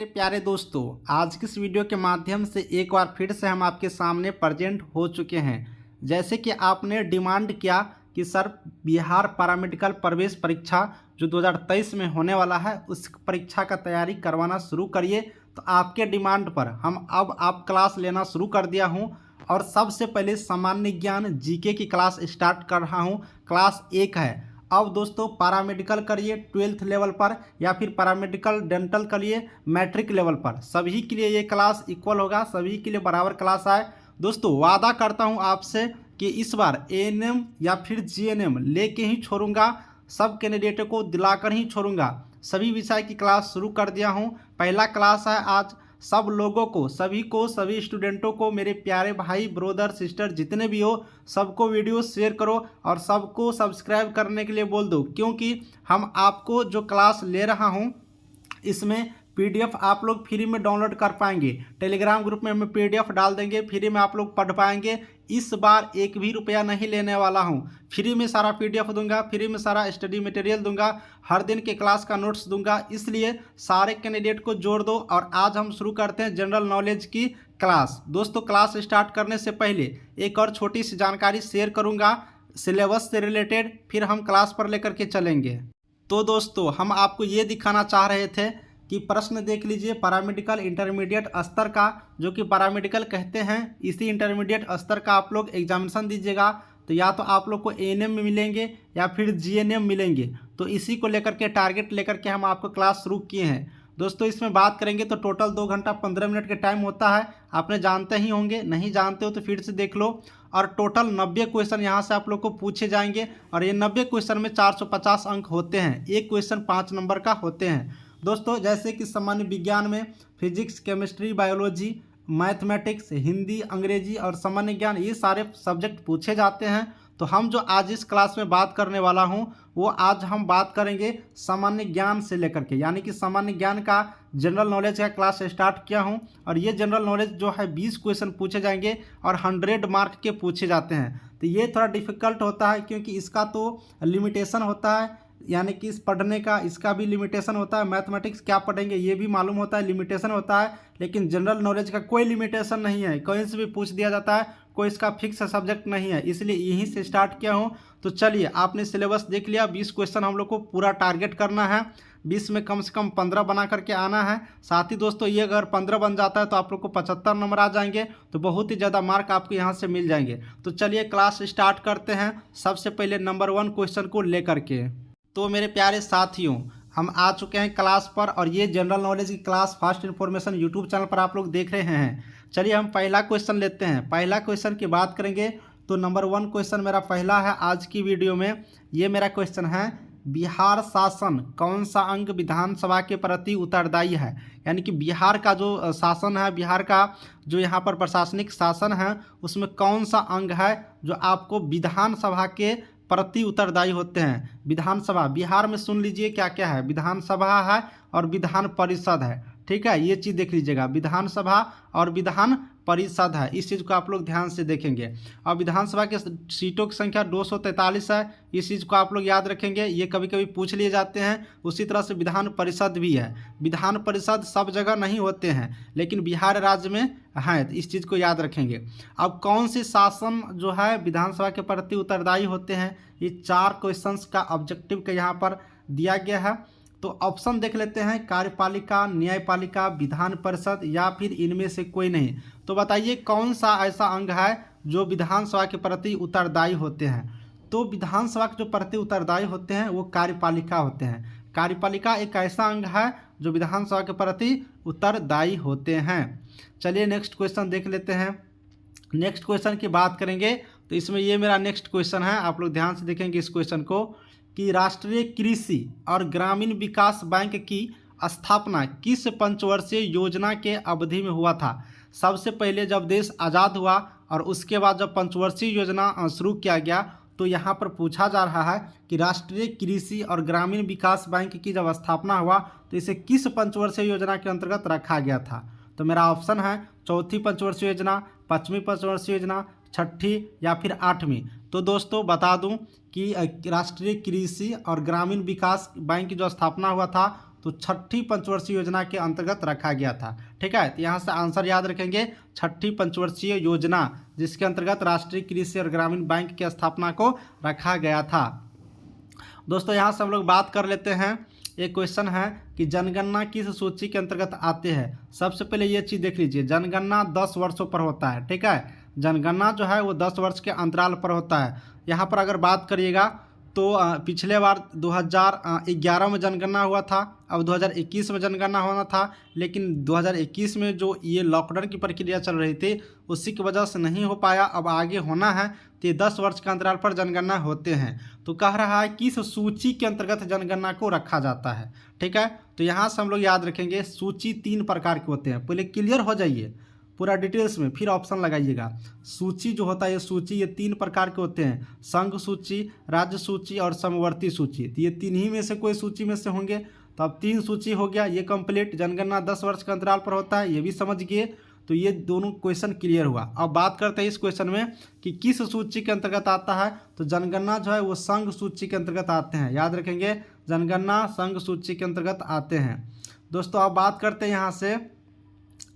मेरे प्यारे दोस्तों, आज की इस वीडियो के माध्यम से एक बार फिर से हम आपके सामने प्रेजेंट हो चुके हैं। जैसे कि आपने डिमांड किया कि सर बिहार पैरामेडिकल प्रवेश परीक्षा जो 2023 में होने वाला है उस परीक्षा का तैयारी करवाना शुरू करिए। तो आपके डिमांड पर हम अब आप क्लास लेना शुरू कर दिया हूं और सबसे पहले सामान्य ज्ञान जीके की क्लास स्टार्ट कर रहा हूं। क्लास 1 है। अब दोस्तों पैरामेडिकल करिए 12th लेवल पर या फिर पैरामेडिकल डेंटल करिए मैट्रिक लेवल पर, सभी के लिए ये क्लास इक्वल होगा, सभी के लिए बराबर क्लास आए। दोस्तों वादा करता हूँ आपसे कि इस बार एएनएम या फिर जीएनएम लेके ही छोड़ूंगा, सब कैंडिडेटों को दिलाकर ही छोड़ूंगा। सभी विषय की क्लास शुरू कर दिया हूँ। पहला क्लास है आज। सब लोगों को सभी स्टूडेंटों को, मेरे प्यारे भाई ब्रदर सिस्टर जितने भी हो, सबको वीडियो शेयर करो और सबको सब्सक्राइब करने के लिए बोल दो, क्योंकि हम आपको जो क्लास ले रहा हूँ इसमें पीडीएफ आप लोग फ्री में डाउनलोड कर पाएंगे। टेलीग्राम ग्रुप में हम पीडीएफ डाल देंगे, फ्री में आप लोग पढ़ पाएंगे। इस बार एक भी रुपया नहीं लेने वाला हूं, फ्री में सारा पीडीएफ दूंगा, फ्री में सारा स्टडी मटेरियल दूंगा, हर दिन के क्लास का नोट्स दूंगा। इसलिए सारे कैंडिडेट को जोड़ दो और आज हम शुरू करते हैं जनरल नॉलेज की क्लास। दोस्तों क्लास स्टार्ट करने से पहले एक और छोटी सी जानकारी शेयर करूंगा सिलेबस से रिलेटेड, फिर हम क्लास पर लेकर के चलेंगे। तो दोस्तों हम आपको ये दिखाना चाह रहे थे कि प्रश्न देख लीजिए पैरामेडिकल इंटरमीडिएट स्तर का, जो कि पैरामेडिकल कहते हैं, इसी इंटरमीडिएट स्तर का आप लोग एग्जामिनेशन दीजिएगा तो या तो आप लोग को एएनएम में मिलेंगे या फिर जीएनएम मिलेंगे। तो इसी को लेकर के टारगेट लेकर के हम आपको क्लास शुरू किए हैं। दोस्तों इसमें बात करेंगे तो टोटल 2 घंटा 15 मिनट के टाइम होता है, आपने जानते ही होंगे, नहीं जानते हो तो फिर से देख लो। और टोटल 90 क्वेश्चन यहाँ से आप लोग को पूछे जाएंगे और ये 90 क्वेश्चन में 450 अंक होते हैं, एक क्वेश्चन 5 नंबर का होते हैं। दोस्तों जैसे कि सामान्य विज्ञान में physics, chemistry, biology, mathematics, Hindi, अंग्रेजी और सामान्य ज्ञान, ये सारे सब्जेक्ट पूछे जाते हैं। तो हम जो आज इस क्लास में बात करने वाला हूं वो आज हम बात करेंगे सामान्य ज्ञान से लेकर के, यानी कि सामान्य ज्ञान का जनरल नॉलेज का क्लास स्टार्ट किया हूं। और ये जनरल नॉलेज जो है 20 क्वेश्चन पूछे जाएंगे और 100 मार्क के पूछे जाते हैं। तो ये थोड़ा डिफिकल्ट होता है क्योंकि इसका तो लिमिटेशन होता है, यानी कि इस पढ़ने का इसका भी लिमिटेशन होता है। मैथमेटिक्स क्या पढ़ेंगे ये भी मालूम होता है, लिमिटेशन होता है। लेकिन जनरल नॉलेज का कोई लिमिटेशन नहीं है, कहीं से भी पूछ दिया जाता है, कोई इसका फिक्स सब्जेक्ट नहीं है, इसलिए यहीं से स्टार्ट किया हूँ। तो चलिए आपने सिलेबस देख लिया, 20 क्वेश्चन हम लोग को पूरा टारगेट करना है, 20 में कम से कम 15 बना करके आना है। साथ ही दोस्तों ये अगर 15 बन जाता है तो आप लोग को 75 नंबर आ जाएंगे, तो बहुत ही ज़्यादा मार्क आपको यहाँ से मिल जाएंगे। तो चलिए क्लास स्टार्ट करते हैं। सबसे पहले नंबर 1 क्वेश्चन को लेकर के। तो मेरे प्यारे साथियों हम आ चुके हैं क्लास पर और ये जनरल नॉलेज की class fast information YouTube channel पर आप लोग देख रहे हैं। चलिए हम पहला क्वेश्चन लेते हैं। पहला क्वेश्चन की बात करेंगे तो नंबर 1 क्वेश्चन मेरा पहला है आज की वीडियो में। ये मेरा क्वेश्चन है, बिहार शासन कौन सा अंग विधानसभा के प्रति उत्तरदायी है? यानी कि बिहार का जो शासन है, बिहार का जो यहाँ पर प्रशासनिक शासन है, उसमें कौन सा अंग है जो आपको विधानसभा के प्रति उत्तरदायी होते हैं? विधानसभा, बिहार में सुन लीजिए क्या क्या है, विधानसभा है और विधान परिषद है, ठीक है, ये चीज़ देख लीजिएगा, विधानसभा और विधान परिषद है, इस चीज़ को आप लोग ध्यान से देखेंगे। और विधानसभा के सीटों की संख्या 243 है, इस चीज़ को आप लोग याद रखेंगे, ये कभी कभी पूछ लिए जाते हैं। उसी तरह से विधान परिषद भी है, विधान परिषद सब जगह नहीं होते हैं लेकिन बिहार राज्य में हैं, इस चीज़ को याद रखेंगे। अब कौन से शासन जो है विधानसभा के प्रति उत्तरदायी होते हैं, ये 4 क्वेश्चंस का ऑब्जेक्टिव का यहाँ पर दिया गया है। तो ऑप्शन देख लेते हैं, कार्यपालिका, न्यायपालिका, विधान परिषद या फिर इनमें से कोई नहीं। तो बताइए कौन सा ऐसा अंग है जो विधानसभा के प्रति उत्तरदायी होते हैं? तो विधानसभा के जो प्रति उत्तरदायी होते हैं वो कार्यपालिका होते हैं। कार्यपालिका एक ऐसा अंग है जो विधानसभा के प्रति उत्तरदायी होते हैं। चलिए नेक्स्ट क्वेश्चन देख लेते हैं। नेक्स्ट क्वेश्चन की बात करेंगे तो इसमें ये मेरा नेक्स्ट क्वेश्चन है, आप लोग ध्यान से देखेंगे इस क्वेश्चन को, कि राष्ट्रीय कृषि और ग्रामीण विकास बैंक की स्थापना किस पंचवर्षीय योजना के अवधि में हुआ था? सबसे पहले जब देश आज़ाद हुआ और उसके बाद जब पंचवर्षीय योजना शुरू किया गया, तो यहाँ पर पूछा जा रहा है कि राष्ट्रीय कृषि और ग्रामीण विकास बैंक की जब स्थापना हुआ तो इसे किस पंचवर्षीय योजना के अंतर्गत रखा गया था? तो मेरा ऑप्शन है चौथी पंचवर्षीय योजना, पाँचवीं पंचवर्षीय योजना, छठी या फिर 8वीं। तो दोस्तों बता दूं कि राष्ट्रीय कृषि और ग्रामीण विकास बैंक की जो स्थापना हुआ था तो छठी पंचवर्षीय योजना के अंतर्गत रखा गया था। ठीक है, तो यहाँ से आंसर याद रखेंगे, छठी पंचवर्षीय योजना जिसके अंतर्गत राष्ट्रीय कृषि और ग्रामीण बैंक की स्थापना को रखा गया था। दोस्तों यहाँ से हम लोग बात कर लेते हैं, एक क्वेश्चन है कि जनगणना किस सूची के अंतर्गत आते हैं। सबसे पहले ये चीज़ देख लीजिए, जनगणना 10 वर्षों पर होता है। ठीक है, जनगणना जो है वो 10 वर्ष के अंतराल पर होता है। यहाँ पर अगर बात करिएगा तो पिछले बार 2011 में जनगणना हुआ था, अब 2021 में जनगणना होना था, लेकिन 2021 में जो ये लॉकडाउन की प्रक्रिया चल रही थी उसी की वजह से नहीं हो पाया। अब आगे होना है तो ये 10 वर्ष के अंतराल पर जनगणना होते हैं। तो कह रहा है कि इस सूची के अंतर्गत जनगणना को रखा जाता है। ठीक है, तो यहाँ से हम लोग याद रखेंगे, सूची 3 प्रकार के होते हैं। पहले क्लियर हो जाइए पूरा डिटेल्स में, फिर ऑप्शन लगाइएगा। सूची जो होता है ये सूची, ये 3 प्रकार के होते हैं, संघ सूची, राज्य सूची और समवर्ती सूची। तो ये 3 ही में से कोई सूची में से होंगे। तो अब 3 सूची हो गया, ये कंप्लीट। जनगणना 10 वर्ष के अंतराल पर होता है, ये भी समझ गए। तो ये दोनों क्वेश्चन क्लियर हुआ। अब बात करते हैं इस क्वेश्चन में कि किस सूची के अंतर्गत आता है। तो जनगणना जो है वो संघ सूची के अंतर्गत आते हैं, याद रखेंगे, जनगणना संघ सूची के अंतर्गत आते हैं। दोस्तों अब बात करते हैं यहाँ से,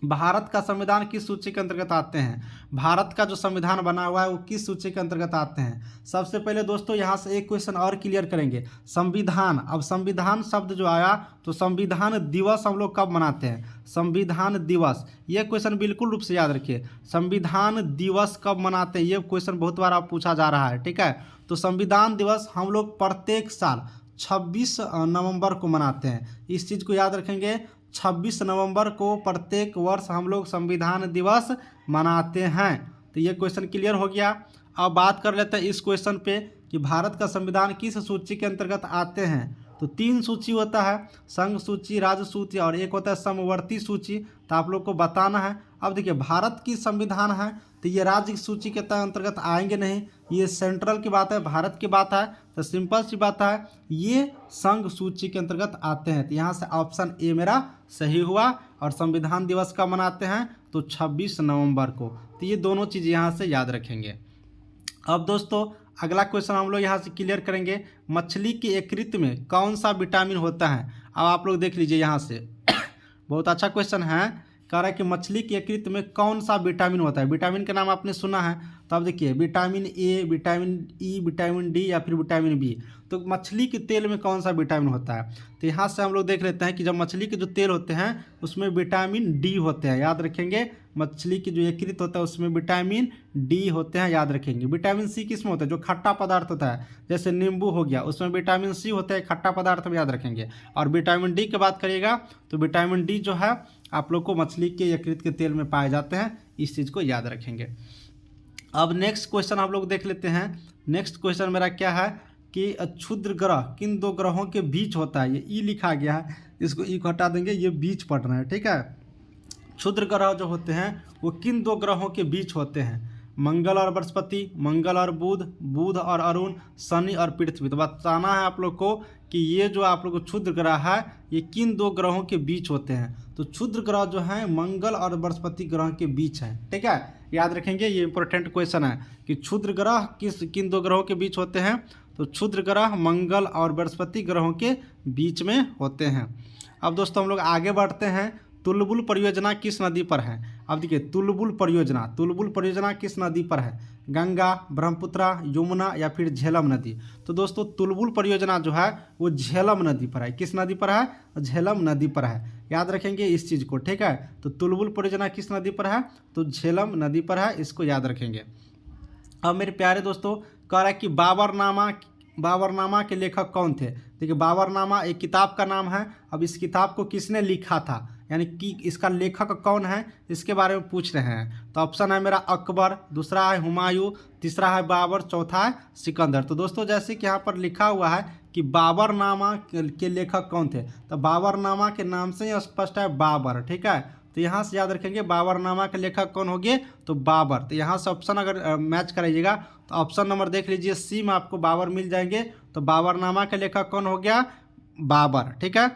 भारत का संविधान किस सूची के अंतर्गत आते हैं। भारत का जो संविधान बना हुआ है वो किस सूची के अंतर्गत आते हैं। सबसे पहले दोस्तों यहाँ से एक क्वेश्चन और क्लियर करेंगे, संविधान। अब संविधान शब्द जो आया तो संविधान दिवस हम लोग कब मनाते हैं, संविधान दिवस, ये क्वेश्चन बिल्कुल रूप से याद रखिए, संविधान दिवस कब मनाते हैं, ये क्वेश्चन बहुत बार आप पूछा जा रहा है। ठीक है, तो संविधान दिवस हम लोग प्रत्येक साल 26 नवंबर को मनाते हैं। इस चीज़ को याद रखेंगे, 26 नवंबर को प्रत्येक वर्ष हम लोग संविधान दिवस मनाते हैं। तो ये क्वेश्चन क्लियर हो गया। अब बात कर लेते हैं इस क्वेश्चन पे कि भारत का संविधान किस सूची के अंतर्गत आते हैं। तो 3 सूची होता है, संघ सूची, राज्य सूची और एक होता है समवर्ती सूची। तो आप लोग को बताना है। अब देखिए, भारत की संविधान है तो ये राज्य सूची के अंतर्गत आएंगे नहीं, ये सेंट्रल की बात है, भारत की बात है। तो सिंपल सी बात है, ये संघ सूची के अंतर्गत आते हैं। तो यहाँ से ऑप्शन ए मेरा सही हुआ। और संविधान दिवस कब मनाते हैं, तो 26 नवंबर को। तो ये दोनों चीज़ यहाँ से याद रखेंगे। अब दोस्तों अगला क्वेश्चन हम लोग यहाँ से क्लियर करेंगे, मछली के यकृत में कौन सा विटामिन होता है। अब आप लोग देख लीजिए यहाँ से बहुत अच्छा क्वेश्चन है, कह रहा है कि मछली के यकृत में कौन सा विटामिन होता है। विटामिन का नाम आपने सुना है, तो अब देखिए, vitamin A, vitamin E, vitamin D या फिर विटामिन बी। तो मछली के तेल में कौन सा विटामिन होता है। तो यहाँ से हम लोग देख लेते हैं कि जब मछली के जो तेल होते हैं उसमें विटामिन डी होते हैं, याद रखेंगे। मछली की जो यकृत होता है उसमें विटामिन डी होते हैं, याद रखेंगे। विटामिन सी किस में होता है, जो खट्टा पदार्थ होता है, जैसे नींबू हो गया, उसमें विटामिन सी होता है, खट्टा पदार्थ में, याद रखेंगे। और विटामिन डी की बात करिएगा तो विटामिन डी जो है आप लोग को मछली के यकृत के तेल में पाए जाते हैं, इस चीज़ को याद रखेंगे। अब नेक्स्ट क्वेश्चन आप लोग देख लेते हैं। नेक्स्ट क्वेश्चन मेरा क्या है कि क्षुद्र ग्रह किन 2 ग्रहों के बीच होता है। ये ई लिखा गया है, इसको ई को हटा देंगे, ये बीच पढ़ना है। ठीक है, क्षुद्र ग्रह जो होते हैं वो किन 2 ग्रहों के बीच होते हैं, मंगल और बृहस्पति, मंगल और बुध, बुध और अरुण, शनि और पृथ्वी। तो बताना है आप लोग को कि ये जो आप लोग को क्षुद्र ग्रह है ये किन 2 ग्रहों के बीच होते हैं। तो क्षुद्र ग्रह जो है मंगल और बृहस्पति ग्रह के बीच है। ठीक है, याद रखेंगे, ये इंपॉर्टेंट क्वेश्चन है कि क्षुद्र ग्रह किन 2 ग्रहों के बीच होते हैं। तो क्षुद्र ग्रह मंगल और बृहस्पति ग्रहों के बीच में होते हैं। अब दोस्तों हम लोग आगे बढ़ते हैं, तुलबुल परियोजना किस नदी पर है। अब देखिए, तुलबुल परियोजना किस नदी पर है, गंगा, ब्रह्मपुत्र, यमुना या फिर झेलम नदी। तो दोस्तों तुलबुल परियोजना जो है वो झेलम नदी पर है। किस नदी पर है, झेलम नदी पर है, याद रखेंगे इस चीज़ को। ठीक है, तो तुलबुल परियोजना किस नदी पर है, तो झेलम नदी पर है, इसको याद रखेंगे। अब मेरे प्यारे दोस्तों कह रहा है कि बाबरनामा के लेखक कौन थे। देखिए, बाबरनामा एक किताब का नाम है। अब इस किताब को किसने लिखा था, यानी कि इसका लेखक कौन है, इसके बारे में पूछ रहे हैं। तो ऑप्शन है मेरा अकबर, दूसरा है हुमायूं, तीसरा है बाबर, चौथा है सिकंदर। तो दोस्तों जैसे कि यहाँ पर लिखा हुआ है कि बाबरनामा के लेखक कौन थे, तो बाबरनामा के नाम से ही स्पष्ट है बाबर। ठीक है, तो यहाँ से याद रखेंगे बाबरनामा के लेखक कौन हो गए, तो बाबर। तो यहाँ से ऑप्शन अगर मैच कराइएगा तो ऑप्शन नंबर देख लीजिए सी में आपको बाबर मिल जाएंगे। तो बाबरनामा के लेखक कौन हो गया, बाबर। ठीक है,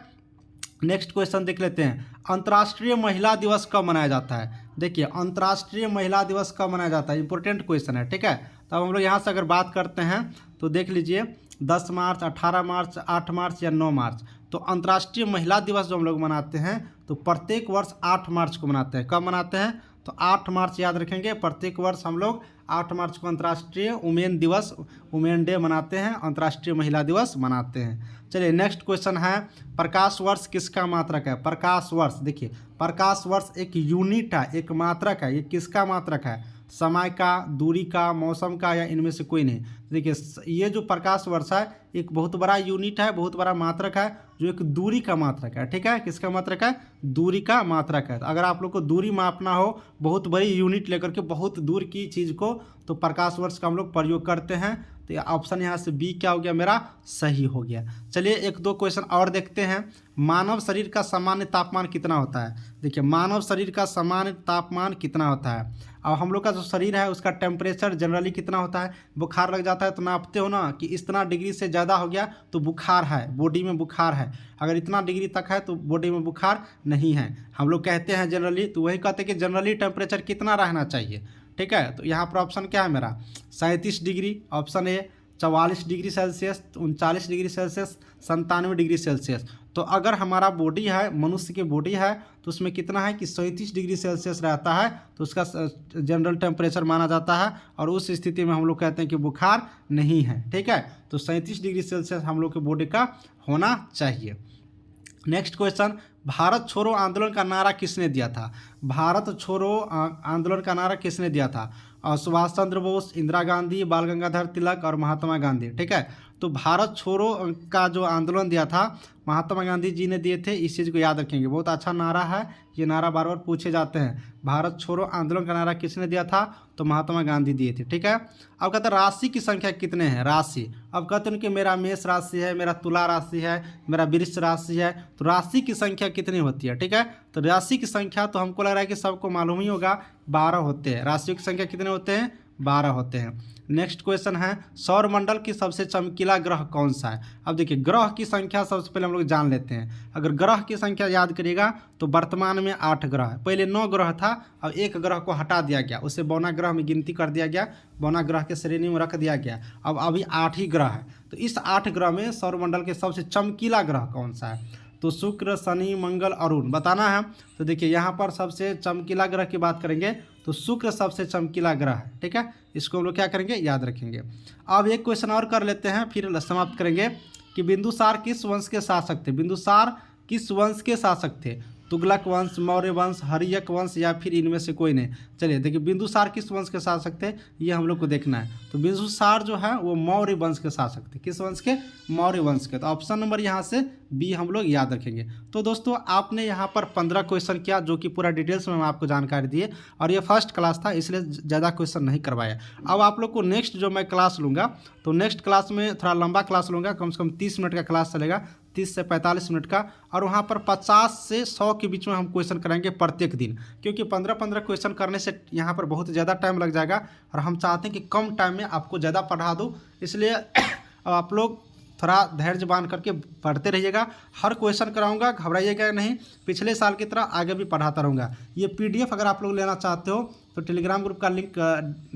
नेक्स्ट क्वेश्चन देख लेते हैं, अंतर्राष्ट्रीय महिला दिवस कब मनाया जाता है। देखिए, अंतर्राष्ट्रीय महिला दिवस कब मनाया जाता है, इंपॉर्टेंट क्वेश्चन है। ठीक है, तो हम लोग यहाँ से अगर बात करते हैं तो देख लीजिए 10 मार्च, 18 मार्च, 8 मार्च या 9 मार्च। तो अंतर्राष्ट्रीय महिला दिवस जो हम लोग मनाते हैं तो प्रत्येक वर्ष 8 मार्च को मनाते हैं। कब मनाते हैं? तो 8 मार्च याद रखेंगे। प्रत्येक वर्ष हम लोग 8 मार्च को अंतर्राष्ट्रीय वुमेन दिवस, वुमेन डे मनाते हैं, अंतर्राष्ट्रीय महिला दिवस मनाते हैं। चलिए नेक्स्ट क्वेश्चन है, प्रकाश वर्ष किसका मात्रक है? प्रकाश वर्ष, देखिए प्रकाश वर्ष एक यूनिट है, एक मात्रक है। ये किसका मात्रक है? समय का, दूरी का, मौसम का, या इनमें से कोई नहीं। देखिए ये जो प्रकाश वर्ष है एक बहुत बड़ा यूनिट है, बहुत बड़ा मात्रक है, जो एक दूरी का मात्रक है। ठीक है, किसका मात्रक है? दूरी का मात्रक है। तो अगर आप लोग को दूरी मापना हो बहुत बड़ी यूनिट लेकर के, बहुत दूर की चीज़ को, तो प्रकाश वर्ष का हम लोग प्रयोग करते हैं। तो ऑप्शन यहाँ से बी क्या हो गया मेरा? सही हो गया। चलिए एक दो क्वेश्चन और देखते हैं। मानव शरीर का सामान्य तापमान कितना होता है? देखिए मानव शरीर का सामान्य तापमान कितना होता है? और हम लोग का जो शरीर है उसका टेम्परेचर जनरली कितना होता है? बुखार लग जाता है तो नापते हो ना कि इतना डिग्री से ज़्यादा हो गया तो बुखार है, बॉडी में बुखार है। अगर इतना डिग्री तक है तो बॉडी में बुखार नहीं है। हम लोग कहते हैं जनरली, तो वही कहते हैं कि जनरली टेम्परेचर कितना रहना चाहिए। ठीक है, तो यहाँ पर ऑप्शन क्या है मेरा? 37 degree, option A 44 degree Celsius, 39 degree Celsius, 97 degree Celsius. तो अगर हमारा बॉडी है, मनुष्य की बॉडी है, तो उसमें कितना है कि 37 डिग्री सेल्सियस रहता है, तो उसका जनरल टेम्परेचर माना जाता है। और उस स्थिति में हम लोग कहते हैं कि बुखार नहीं है। ठीक है, तो 37 डिग्री सेल्सियस हम लोग के बॉडी का होना चाहिए। नेक्स्ट क्वेश्चन, भारत छोड़ो आंदोलन का नारा किसने दिया था? भारत छोड़ो आंदोलन का नारा किसने दिया था? सुभाष चंद्र बोस, इंदिरा गांधी, बाल गंगाधर तिलक और महात्मा गांधी। ठीक है, तो भारत छोड़ो का जो आंदोलन दिया था महात्मा गांधी जी ने दिए थे। इस चीज़ को याद रखेंगे, बहुत अच्छा नारा है, ये नारा बार बार पूछे जाते हैं। भारत छोड़ो आंदोलन का नारा किसने दिया था? तो महात्मा गांधी दिए थे। ठीक है, अब कहते हैं राशि की संख्या कितने हैं? राशि, अब कहते हैं कि मेरा मेष राशि है, मेरा तुला राशि है, मेरा वृश्चिक राशि है, तो राशि की संख्या कितनी होती है? ठीक है, तो राशि की संख्या तो हमको लग रहा है कि सबको मालूम ही होगा, 12 होते हैं। राशियों की संख्या कितने होते हैं? 12 होते हैं। नेक्स्ट क्वेश्चन है, सौर मंडल की सबसे चमकीला ग्रह कौन सा है? अब देखिए ग्रह की संख्या सबसे पहले हम लोग जान लेते हैं। अगर ग्रह की संख्या याद करिएगा तो वर्तमान में 8 ग्रह है। पहले 9 ग्रह था, अब एक ग्रह को हटा दिया गया, उसे बौना ग्रह में गिनती कर दिया गया, बौना ग्रह के श्रेणी में रख दिया गया। अब अभी 8 ही ग्रह है। तो इस 8 ग्रह में सौरमंडल के सबसे चमकीला ग्रह कौन सा है? तो शुक्र, शनि, मंगल, अरुण बताना है। तो देखिए यहाँ पर सबसे चमकीला ग्रह की बात करेंगे तो शुक्र सबसे चमकीला ग्रह है। ठीक है, इसको हम लोग क्या करेंगे? याद रखेंगे। अब एक क्वेश्चन और कर लेते हैं, फिर समाप्त करेंगे कि बिंदुसार किस वंश के शासक थे? बिंदुसार किस वंश के शासक थे? तुगलक वंश, मौर्य वंश, हर्यक वंश, या फिर इनमें से कोई नहीं। चलिए देखिए बिंदुसार किस वंश के शासक थे, ये हम लोग को देखना है। तो बिंदुसार जो है वो मौर्य वंश के शासक थे। किस वंश के? मौर्य वंश के। तो ऑप्शन नंबर यहाँ से बी हम लोग याद रखेंगे। तो दोस्तों आपने यहाँ पर 15 क्वेश्चन किया, जो कि पूरा डिटेल्स में आपको जानकारी दिए, और ये फर्स्ट क्लास था इसलिए ज़्यादा क्वेश्चन नहीं करवाया। अब आप लोग को नेक्स्ट जो मैं क्लास लूँगा, तो नेक्स्ट क्लास में थोड़ा लंबा क्लास लूँगा, कम से कम 30 मिनट का क्लास चलेगा, 30 से 45 मिनट का, और वहाँ पर 50 से 100 के बीच में हम क्वेश्चन कराएंगे प्रत्येक दिन, क्योंकि 15-15 क्वेश्चन करने से यहाँ पर बहुत ज़्यादा टाइम लग जाएगा, और हम चाहते हैं कि कम टाइम में आपको ज़्यादा पढ़ा दूँ। इसलिए आप लोग थोड़ा धैर्य बांध करके पढ़ते रहिएगा। हर क्वेश्चन कराऊंगा, घबराइएगा नहीं, पिछले साल की तरह आगे भी पढ़ाता रहूँगा। ये PDF अगर आप लोग लेना चाहते हो तो टेलीग्राम ग्रुप का लिंक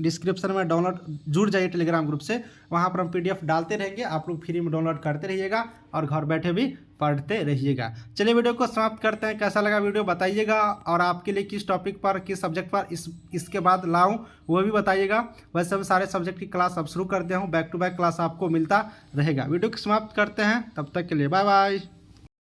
डिस्क्रिप्शन में डाउनलोड, जुड़ जाइए टेलीग्राम ग्रुप से, वहाँ पर हम PDF डालते रहेंगे, आप लोग फ्री में डाउनलोड करते रहिएगा और घर बैठे भी पढ़ते रहिएगा। चलिए वीडियो को समाप्त करते हैं। कैसा लगा वीडियो बताइएगा, और आपके लिए किस टॉपिक पर, किस सब्जेक्ट पर इसके बाद लाऊं वो भी बताइएगा। वैसे हम सारे सब्जेक्ट की क्लास अब शुरू कर दिया हूँ, बैक टू बैक क्लास आपको मिलता रहेगा। वीडियो को समाप्त करते हैं, तब तक के लिए बाय बाय।